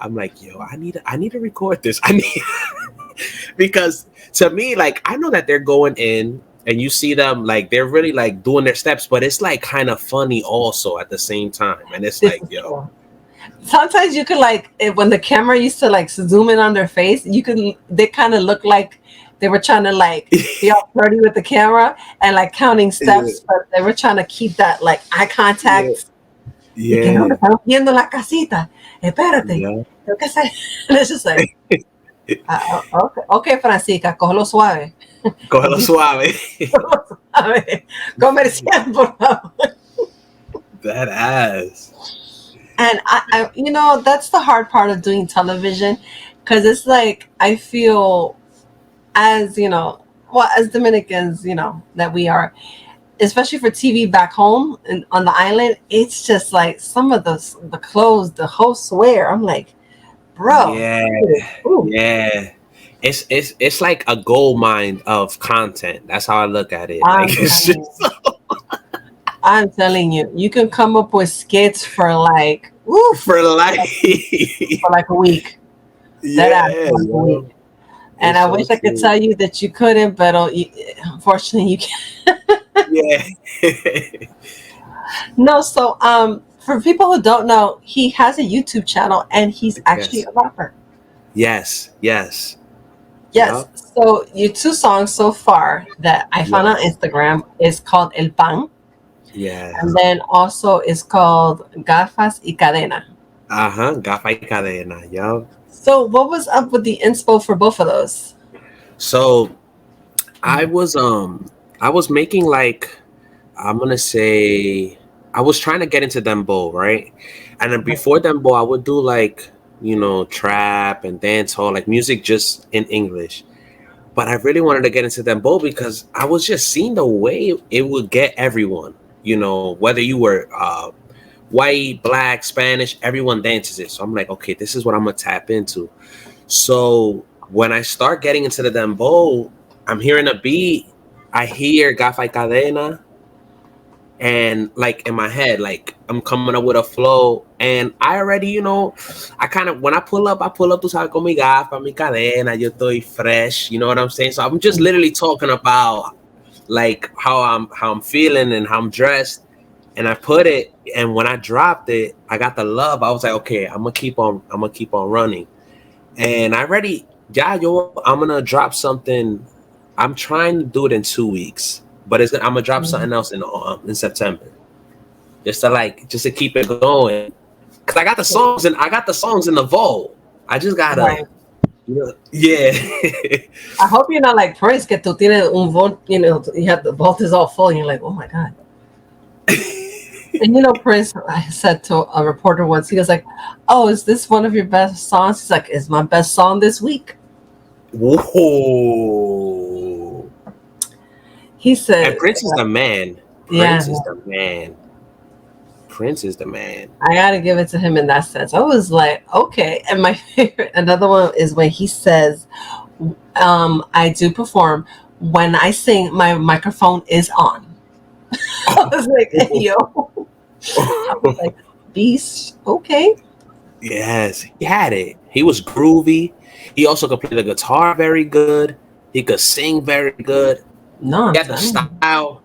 I'm like, yo, I need to record this. I need because to me, like, I know that they're going in and you see them like they're really like doing their steps, but it's like kind of funny also at the same time. And it's This like, is yo, true. Sometimes you could like when the camera used to like zoom in on their face, they kind of look like they were trying to like be all flirty with the camera and like counting steps, but they were trying to keep that like eye contact. Y que no, estamos viendo la casita. Espérate. Tengo que hacer. And it's just like, okay, Francisca, cógelo suave. Cógelo suave. Cógelo suave. Comercial, por favor. That ass. And I, you know, that's the hard part of doing television, because it's like I feel, as you know, well, as Dominicans, you know, that we are, especially for TV back home and on the island, it's just like some of the clothes the hosts wear. I'm like, bro, yeah. It's like a gold mine of content. That's how I look at it. Like, it's just I'm telling you, you can come up with skits for like for like a week. And I wish I could tell you that you couldn't, but unfortunately you can't. Yeah. No, so for people who don't know, he has a YouTube channel and he's actually a rapper. Yes. Yes. So your 2 songs so far that I found on Instagram is called El Pan. Yeah. And then also it's called Gafas y Cadena. Gafas y Cadena. Yup. So what was up with the inspo for both of those? So I was making like, I'm gonna say, I was trying to get into dembow, right? And then before dembow, I would do like, you know, trap and dancehall, like music just in English. But I really wanted to get into dembow because I was just seeing the way it would get everyone, you know, whether you were white, black, Spanish, everyone dances it. So I'm like, okay, this is what I'm gonna tap into. So when I start getting into the dembow, I'm hearing a beat, I hear Gafas y Cadena, and like in my head, like I'm coming up with a flow, and I already, you know, I kind of, when I pull up, tú sabes, con mi gafa, mi cadena, yo estoy fresh, you know what I'm saying? So I'm just literally talking about like how I'm feeling and how I'm dressed, and I put it, and when I dropped it, I got the love. I was like, okay, I'm gonna keep on running, and I'm gonna drop something. I'm trying to do it in 2 weeks. But I'm gonna drop something else in September, just to keep it going. Cause I got the songs in the vault. I just gotta, yeah. I hope you're not like Prince, que tú tienes un vault, you know, you have the vault is all full, and you're like, oh my god. And you know, Prince, I said to a reporter once, he was like, "Oh, is this one of your best songs?" He's like, "It's my best song this week." Whoa. He said, and Prince is the man. Prince is the man. I gotta give it to him in that sense. I was like, okay. And my favorite, another one is when he says, I do perform. When I sing, my microphone is on. I was like, hey, yo. I was like, beast, okay. Yes, he had it. He was groovy. He also could play the guitar very good. He could sing very good. No, he had the style.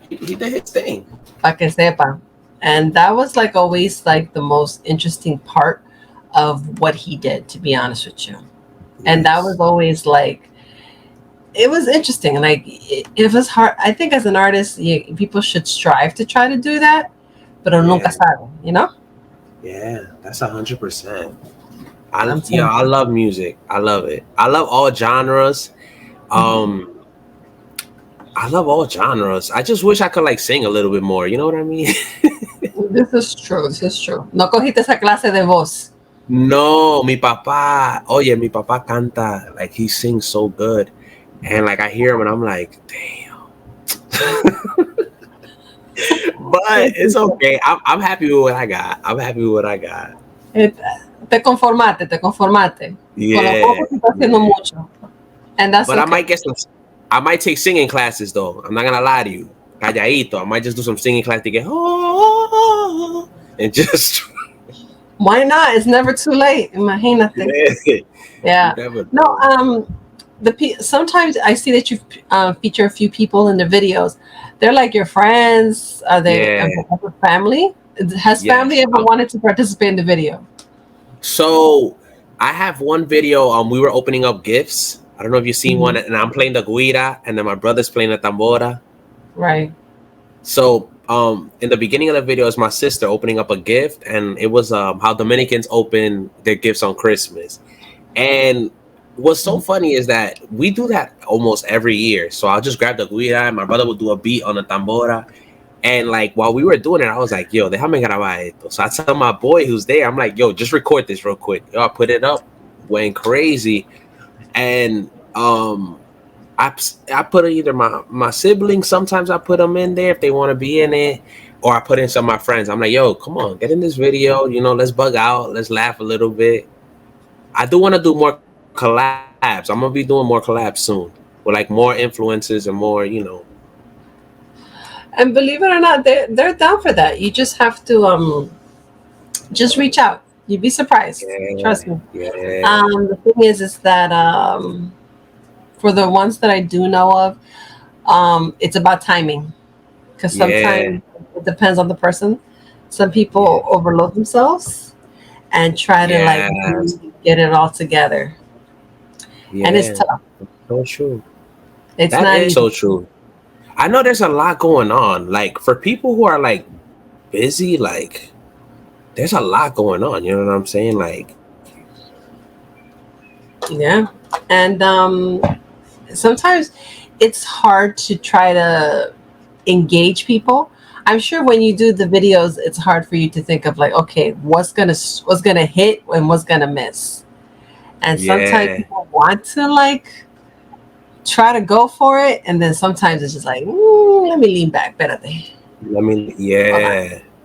He did his thing. Pa que sepa. And that was like always like the most interesting part of what he did, to be honest with you. Yes. And that was always like, it was interesting. Like it was hard. I think as an artist, people should strive to try to do that, pero nunca sabe, you know? Yeah, that's 100%. I love music. I love it. I love all genres. I love all genres. I just wish I could like sing a little bit more. You know what I mean? This is true. No cogiste esa clase de voz. No, mi papá canta, like he sings so good. And like I hear him and I'm like, damn. But it's okay. I'm happy with what I got. Te conformaste. Yeah. Con lo poco estás haciendo mucho. And that's but okay. I might take singing classes though. I'm not gonna lie to you. Calladito. I might just do some singing class to get and just Why not? It's never too late. Imagínate. Yeah. No, sometimes I see that you feature a few people in the videos. They're like your friends. Are they family? Has family ever wanted to participate in the video? So I have one video. We were opening up gifts. I don't know if you've seen one, and I'm playing the guira, and then my brother's playing the tambora. Right. So in the beginning of the video is my sister opening up a gift, and it was how Dominicans open their gifts on Christmas. And what's so funny is that we do that almost every year. So I'll just grab the guira, and my brother will do a beat on the tambora. And like while we were doing it, I was like, yo, déjame grabar esto. So I tell my boy who's there, I'm like, yo, just record this real quick. Yo, I put it up, went crazy. And I put either my siblings, sometimes I put them in there if they want to be in it, or I put in some of my friends. I'm like, yo, come on, get in this video, let's bug out, let's laugh a little bit. I do want to do more collabs. I'm gonna be doing more collabs soon with like more influences and more, And believe it or not, they're down for that. You just have to just reach out. You'd be surprised. Trust me. The thing is that for the ones that I do know of, it's about timing, because sometimes it depends on the person. Some people overload themselves and try to like really get it all together, and it's tough. So true. It's that not is easy. so true. I know there's a lot going on. Like for people who are like busy, like there's a lot going on. You know what I'm saying? Like, yeah, and sometimes it's hard to try to engage people. I'm sure when you do the videos, it's hard for you to think of like, okay, what's gonna hit and what's gonna miss. And sometimes people want to like try to go for it, and then sometimes it's just like, let me lean back. Espérate.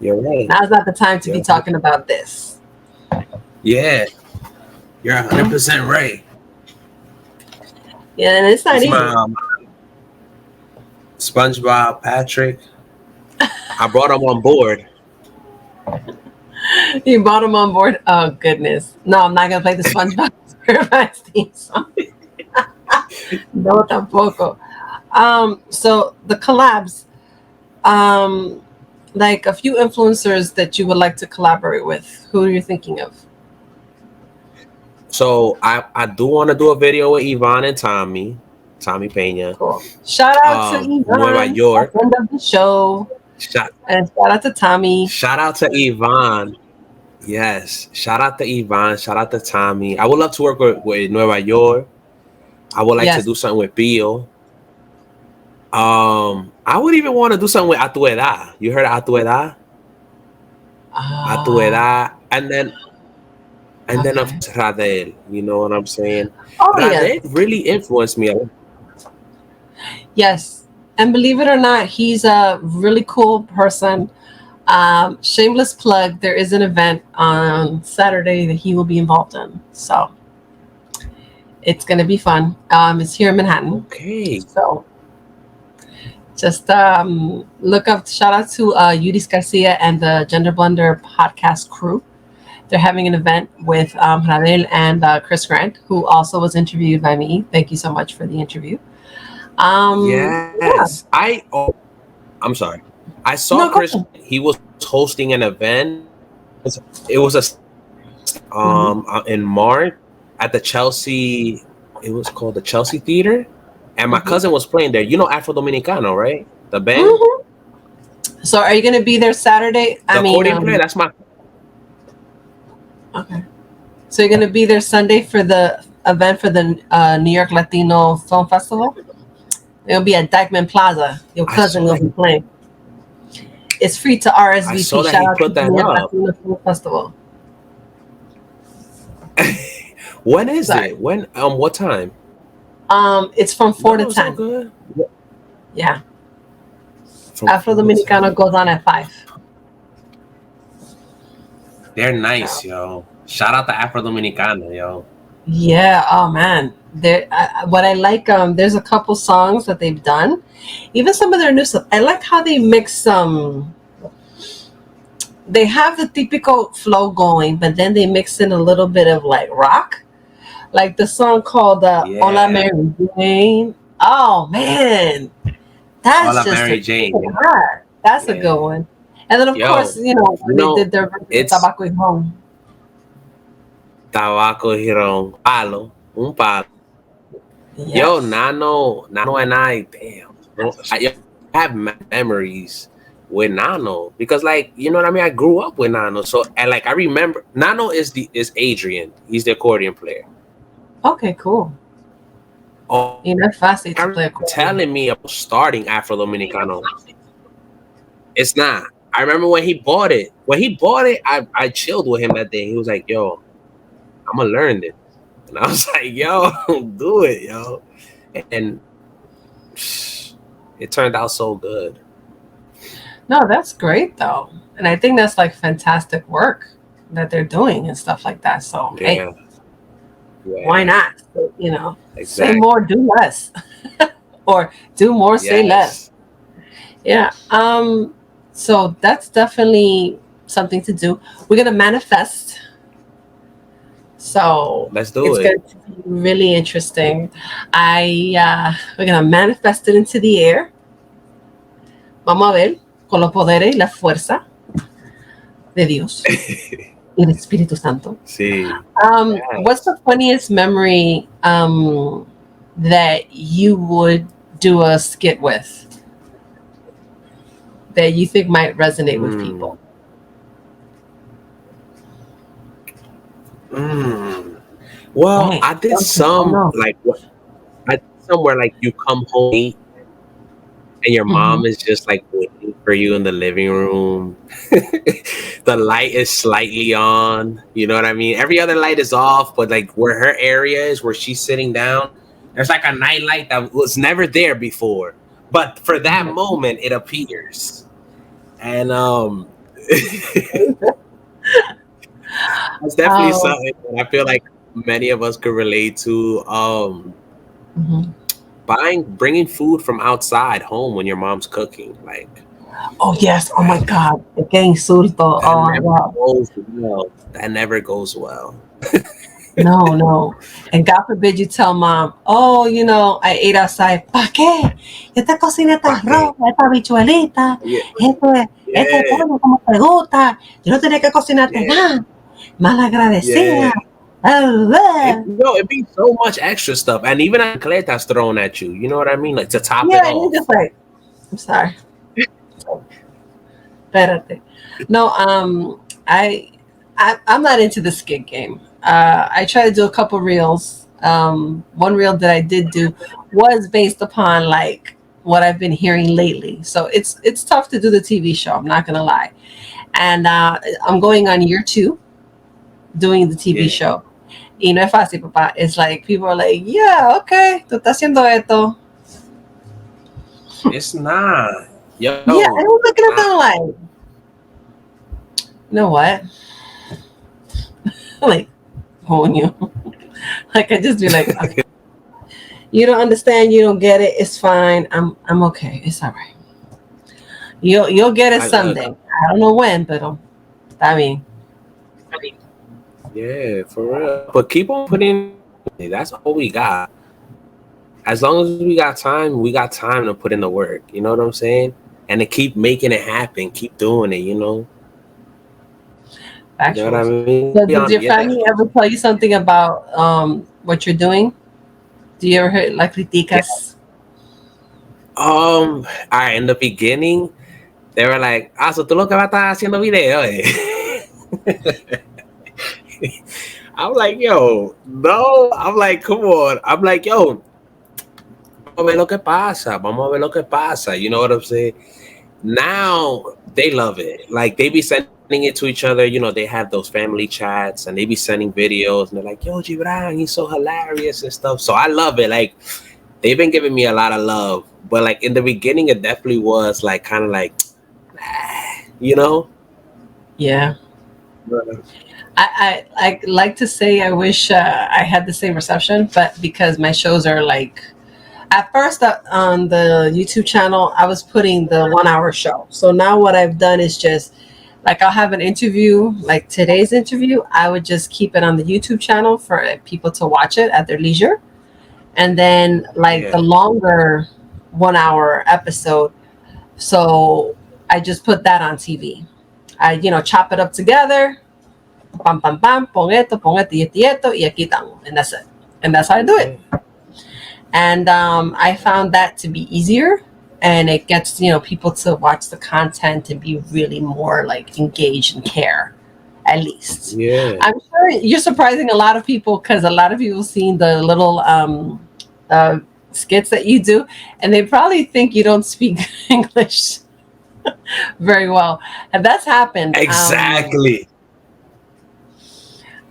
You're right. Now's not the time to be talking about this. Yeah, you're 100% right. Yeah, and it's not easy. SpongeBob, Patrick. I brought him on board. You brought him on board? Oh, goodness. No, I'm not going to play the SpongeBob Paradise theme song. No, tampoco. So the collabs, like a few influencers that you would like to collaborate with. Who are you thinking of? So I do want to do a video with Yvonne and Tommy Pena. Cool. Shout out to Yvonne, NuevaYol. friend of the show. And shout out to Tommy. Shout out to Yvonne. Yes. Shout out to Yvonne. Shout out to Tommy. I would love to work with NuevaYol. I would like to do something with Bio. I would even want to do something with A Tu Edad. You heard of A Tu Edad? A Tu Edad. And then of Radel. You know what I'm saying? Radel really influenced me. Yes. And believe it or not, he's a really cool person. Shameless plug, there is an event on Saturday that he will be involved in. So it's going to be fun. It's here in Manhattan. Okay. So just look up, shout out to Yudis Garcia and the Gender Blender podcast crew. They're having an event with Radel and Chris Grant, who also was interviewed by me. Thank you so much for the interview. Yes. I'm sorry. I saw Chris. He was hosting an event. It was in March at the Chelsea. It was called the Chelsea Theater, and my cousin was playing there. You know Afro Dominicano, right? The band. So, are you going to be there Saturday? The accordion player. That's my. Okay. So you're going to be there Sunday for the event for the New York Latino Film Festival? It'll be at Dyckman Plaza. Your cousin will be playing. It's free to RSVP. I saw that Shout he out put to that the New York up. Latino Film Festival. When is it? When? What time? It's from 4 to 10. Good. Yeah. From Afro Dominicano goes on at 5. They're nice, yo. Shout out to Afro Dominicano, yo. Yeah. Oh man. What I like, there's a couple songs that they've done. Even some of their new stuff. I like how they mix they have the typical flow going, but then they mix in a little bit of like rock, like the song called "Hola Mary Jane." Oh man, that's Hola just Mary Jane. hot. That's a good one. And then of course, when they did their version of Tabaco y Ron. Tabaco y Ron, palo, un palo. Yes. Yo, Nano and I, damn, I have memories with Nano because, like, you know what I mean. I grew up with Nano, so and like I remember Nano is Adrian. He's the accordion player. Okay, cool. Oh, you know, fácil to play accordion. Telling me about starting Afro Dominicano. It's not. I remember when he bought it. When he bought it, I chilled with him that day. He was like, "Yo, I'm gonna learn this," and I was like, "Yo, do it, yo," and it turned out so good. No, that's great though, and I think that's like fantastic work that they're doing and stuff like that. So hey, why not? You know, say more, do less, or do more, say less. Yeah. So that's definitely something to do. We're gonna manifest. So let's do it. It's going to be really interesting. We're gonna manifest it into the air. Vamos a ver con los poderes y la fuerza de Dios y el Espíritu Santo. Sí. What's the funniest memory that you would do a skit with that you think might resonate with people? Well, I did some like somewhere like you come home and your mom is just like waiting for you in the living room. The light is slightly on. You know what I mean? Every other light is off, but like where her area is, where she's sitting down, there's like a night light that was never there before. But for that moment, it appears. And it's definitely something that I feel like many of us could relate to. Bringing food from outside home when your mom's cooking, like. Oh yes! Oh my God! Que insulto! Oh my God! That never goes well. No. And God forbid you tell mom, oh, you know, I ate outside. ¿Para qué? Esta cocina esta roja, esta bichuelita, este pollo como te gusta. Yo no tenía que cocinarte nada. Mal agradecida. It'd be so much extra stuff, and even ancletas thrown at you. You know what I mean? Like to top it off. You're just like, I'm sorry. Espérate. No, I'm not into the skit game. I try to do a couple reels. One reel that I did do was based upon like what I've been hearing lately. So it's tough to do the TV show. I'm not gonna lie. And I'm going on year 2 doing the TV show. Y no es fácil, papá. It's like people are like, yeah, okay, tú estás haciendo esto. It's not. Yo, yeah, I was looking at them like, you know what? Like, you. Like I just be like, okay. You don't understand, you don't get it, it's fine. I'm okay. It's all right. You'll get it someday. I don't know when, but I mean. Yeah, for real. But keep on putting. That's all we got. As long as we got time to put in the work. You know what I'm saying? And to keep making it happen, keep doing it. You know. Actually. You know what I mean? So did your family ever tell you something about what you're doing? Do you ever hear like criticas? All right, in the beginning, they were like, so tú lo que vas a estar haciendo video, I'm like, yo, no. I'm like, come on. I'm like, yo, vamos a ver lo que pasa. You know what I'm saying? Now they love it. Like they be sending it to each other. You know, they have those family chats and they be sending videos and they're like, yo, Gybram, he's so hilarious and stuff. So I love it. Like they've been giving me a lot of love. But like in the beginning, it definitely was like kind of like, you know? Yeah. I like to say I wish I had the same reception, but because my shows are like, at first on the YouTube channel, I was putting the 1 hour show. So now what I've done is just Like I'll have an interview, like today's interview, I would just keep it on the YouTube channel for people to watch it at their leisure. And then like the longer 1 hour episode, so I just put that on TV. I, chop it up together. Pam, pam, pam, pon esto, y aquí estamos. And that's it. And that's how I do it. And I found that to be easier. And it gets, people to watch the content and be really more like engaged and care, at least. Yeah. I'm sure you're surprising a lot of people because a lot of people seen the little skits that you do, and they probably think you don't speak English very well. And that's happened. Exactly.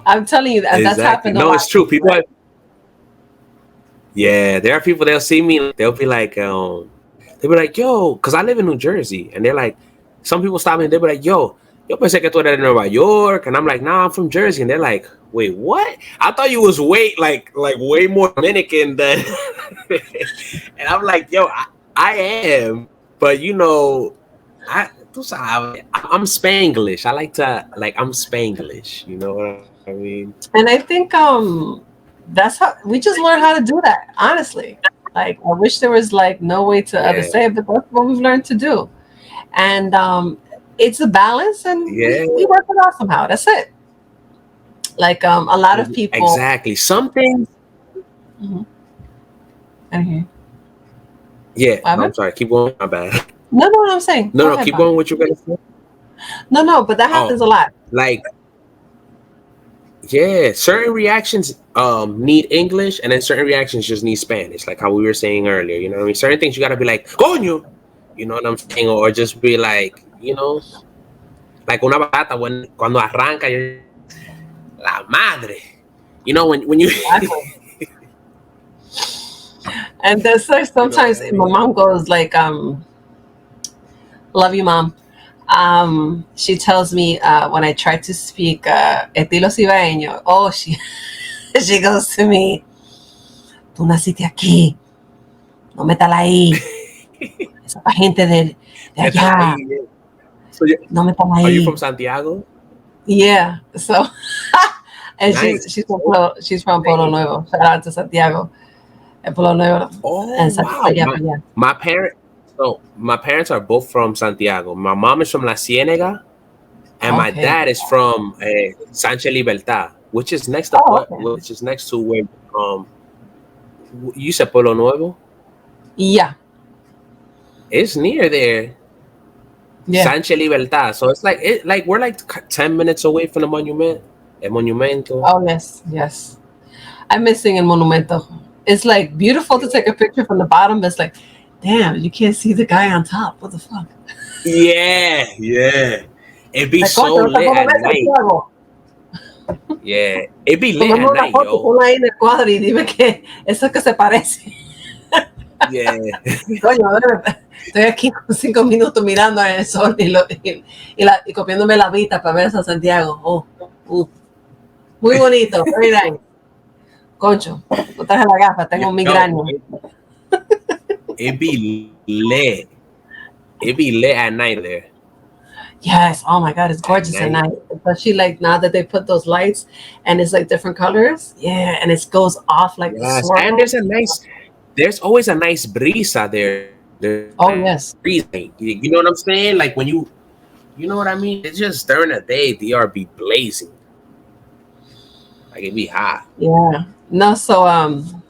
I'm telling you, that's happened. No, it's true. People there are people, they'll see me, they'll be like, yo, because I live in New Jersey, and they're like, some people stop me and they'll be like, yo pensé que tú eras de Nueva York, and I'm like, nah, I'm from Jersey, and they're like, wait, what? I thought you was way more Dominican than, and I'm like, yo, I am, but I'm Spanglish. I like to, I'm Spanglish, you know what I mean? And I think that's how we just learn how to do that, honestly. Like, I wish there was no way to ever say it, but that's what we've learned to do. And it's a balance, and we work it out somehow. That's it. Like a lot of people. Exactly. Some things. Yeah, I'm sorry. Keep going. My bad. No, I'm saying. No, keep going. What you're gonna say? No, but that happens a lot. Certain reactions need English, and then certain reactions just need Spanish, like how we were saying earlier. You know what I mean? Certain things you gotta be like, coño, you know what I'm saying, or just be like, like una batata cuando arranca, la madre. When you. And there's sometimes my mom goes like, love you, mom. She tells me when I try to speak estilo cibaeño, she goes to me, tú naciste aquí, no metala ahí, esa gente de allá, no metala ahí. Are you from Santiago? Yeah, so and nice. she's from Polo Nuevo. Shout out to Santiago and Polo Nuevo. And Wow. My parents are both from Santiago. My mom is from La Ciénega, and my dad is from Sánchez Libertad, which is next to where you said Polo Nuevo. Yeah, it's near there. Yeah, Sánchez Libertad. So it's we're 10 minutes away from the monument. El Monumento. Oh yes. I'm missing El Monumento. It's beautiful to take a picture from the bottom, but it's damn, you can't see the guy on top. What the fuck? Yeah. It'd be so lit at night. Yeah, it'd be lit at night, yo. Ponla ahí en el cuadro y dime que eso que se parece. Yeah. Coño, estoy aquí con 5 minutos mirando el sol y copiándome la vista para ver a San Santiago. Muy bonito, very nice. Concho, no traje la gafa, tengo migraña. It'd be lit. It'd be lit at night there. Yes. Oh my God, it's gorgeous at night. Especially now that they put those lights and it's different colors. Yeah, and it goes off yes. And there's always a nice brisa there. Yes. Breeze. You know what I'm saying? When you know what I mean? It's just during the day, DR be blazing. It'd be hot. Yeah. No, so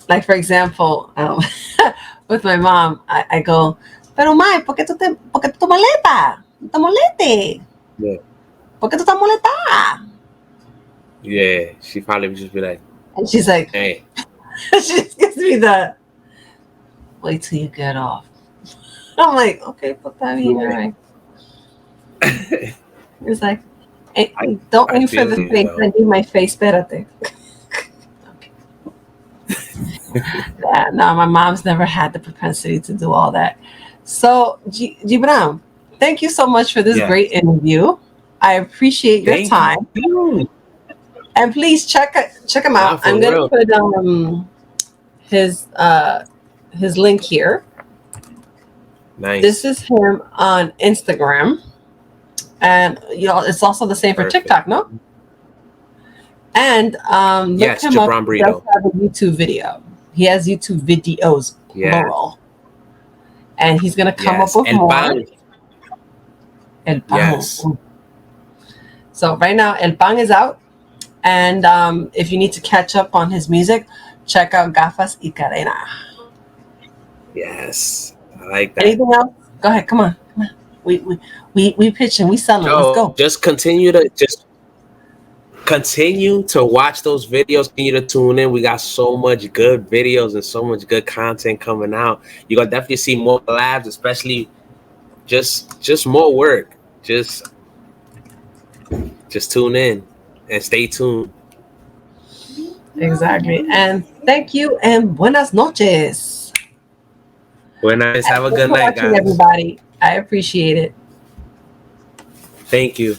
for example, with my mom, I go, pero Mai, ¿por qué tú te molestas? No te molestes. Yeah. ¿Por qué tú estás molestada? Yeah, she probably would just be like, and she's like, hey. She just gives me the, wait till you get off. I'm like, okay, put that in, all right. It's like, hey, don't aim for the face. I need my face, espérate. Yeah, no, my mom's never had the propensity to do all that. So, Gybram, thank you so much for this great interview. I appreciate your time. You. And please check him out. I'm going to put his link here. Nice. This is him on Instagram. And it's also the same for Perfect. TikTok, no? And look Yes, him up. Gybram He does Burrito. have a YouTube video. He has YouTube videos, Yeah. plural. And he's gonna come Yes. up with El more. Pan. El Pan. Yes. So right now, El Pan is out. And if you need to catch up on his music, check out Gafas y Cadena. Yes. I like that. Anything else? Go ahead. Come on. Come on. We pitching. We selling. Yo, Let's go. Just continue to watch those videos. Continue to tune in. We got so much good videos and so much good content coming out. You're gonna definitely see more collabs, especially just more work. Just tune in and stay tuned. Exactly. And thank you and buenas noches. Buenas. Have a Thanks good for night, watching, guys. everybody. I appreciate it. Thank you.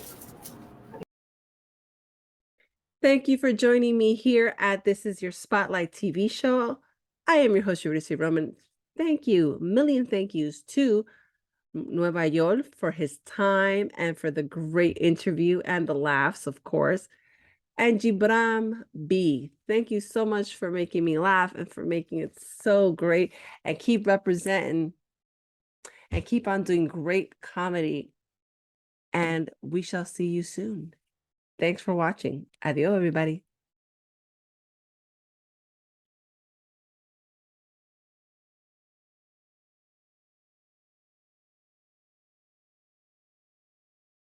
Thank you for joining me here at This Is Your Spotlight TV show. I am your host, Eurydice Roman. Thank you. Million thank yous to NuevaYol for his time and for the great interview and the laughs, of course. And Gybram B, thank you so much for making me laugh and for making it so great. And keep representing and keep on doing great comedy. And we shall see you soon. Thanks for watching. Adios, everybody.